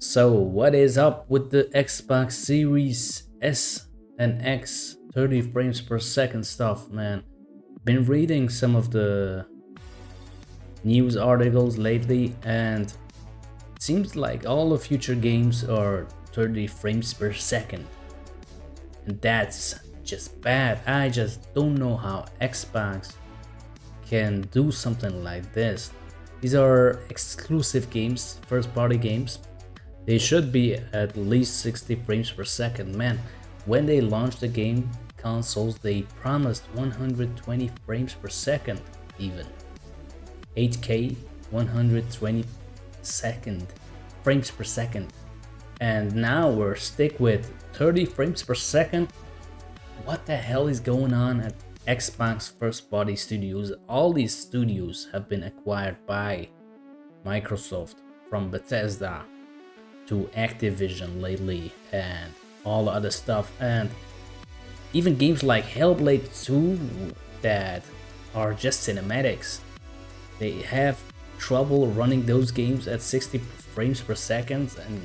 So, what is up with the Xbox Series S and X 30 frames per second stuff, man? Been reading some of the news articles lately, and it seems like all the future games are 30 frames per second. And that's just bad. I just don't know how Xbox can do something like this. These are exclusive games, first party games. They should be at least 60 frames per second. Man, when they launched the game consoles, they promised 120 frames per second, even 8K 120 second frames per second. And now we're stick with 30 frames per second. What the hell is going on at Xbox first party studios? All these studios have been acquired by Microsoft, from Bethesda to Activision lately and all the other stuff, and even games like Hellblade 2 that are just cinematics. They have trouble running those games at 60 frames per second. And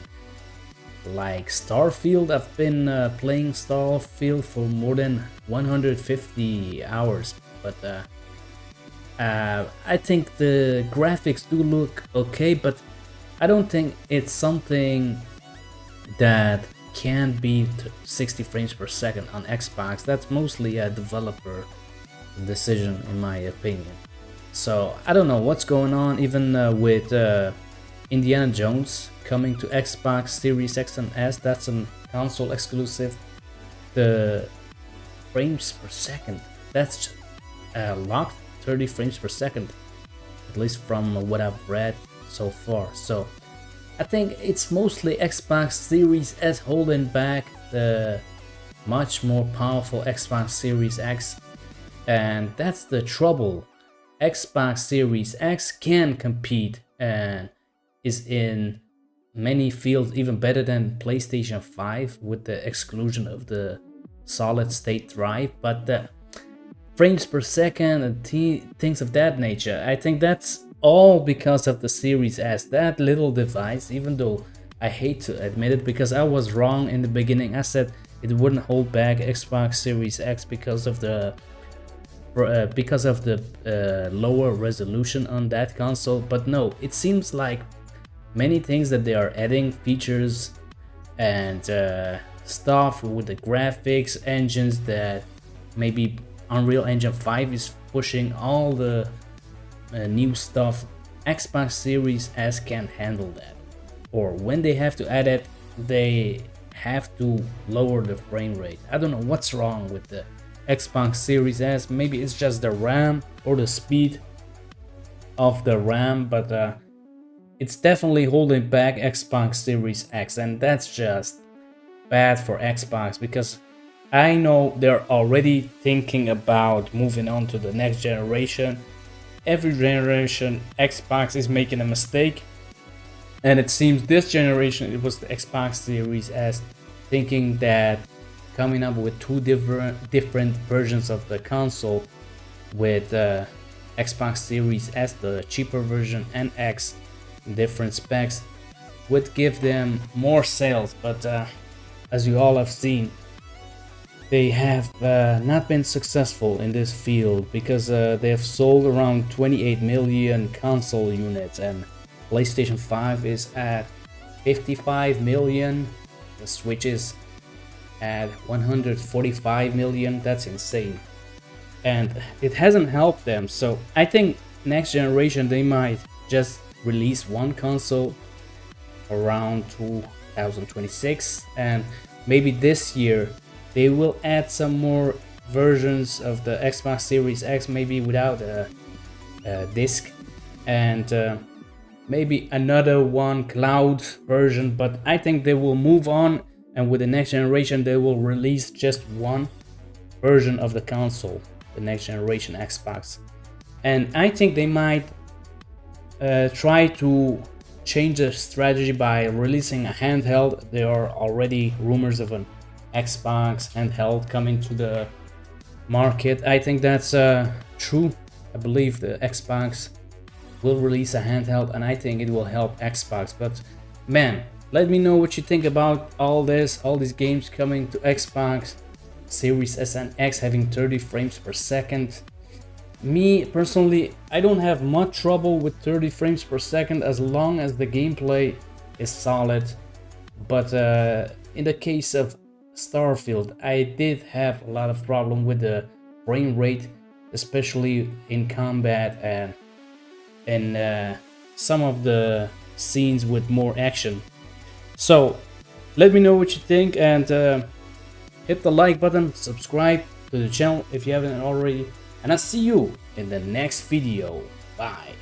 like Starfield, I've been playing Starfield for more than 150 hours, but I think the graphics do look okay, but I don't think it's something that can be 60 frames per second on Xbox. That's mostly a developer decision, in my opinion. So I don't know what's going on, even with Indiana Jones coming to Xbox Series X and S. That's a console exclusive. The frames per second, that's locked 30 frames per second, at least from what I've read so far. So I think it's mostly Xbox Series S holding back the much more powerful Xbox Series X, and that's the trouble. Xbox Series X can compete and is in many fields even better than PlayStation 5 with the exclusion of the solid state drive, but the frames per second and things of that nature, I think that's all because of the Series S. That little device, even though I hate to admit it because I was wrong in the beginning, I said it wouldn't hold back Xbox Series X because of the lower resolution on that console, but no, it seems like many things that they are adding, features and stuff with the graphics engines, that maybe Unreal Engine 5 is pushing all the new stuff. Xbox Series S can't handle that, or when they have to add it, they have to lower the frame rate. I don't know what's wrong with the Xbox Series S. Maybe it's just the RAM or the speed of the RAM, but it's definitely holding back Xbox Series X, and that's just bad for Xbox because I know they're already thinking about moving on to the next generation. Every generation Xbox is making a mistake, and it seems this generation it was the Xbox Series S thinking that coming up with two different versions of the console, with Xbox Series S, the cheaper version, and X, different specs, would give them more sales. But as you all have seen, they have not been successful in this field because they have sold around 28 million console units, and PlayStation 5 is at 55 million. The Switch is at 145 million. That's insane, and it hasn't helped them. So I think next generation they might just release one console around 2026, and maybe this year they will add some more versions of the Xbox Series X, maybe without a disc, and maybe another one cloud version. But I think they will move on, and with the next generation they will release just one version of the console, the next generation Xbox. And I think they might try to change the strategy by releasing a handheld. There are already rumors of an Xbox handheld coming to the market. I think that's true. I believe the Xbox will release a handheld, and I think it will help Xbox. But man, Let me know what you think about all these games coming to Xbox Series S and X having 30 frames per second. Me personally, I don't have much trouble with 30 frames per second as long as the gameplay is solid. But in the case of Starfield, I did have a lot of problem with the frame rate, especially in combat and in some of the scenes with more action. So let me know what you think, and hit the like button, subscribe to the channel if you haven't already, and I'll see you in the next video. Bye.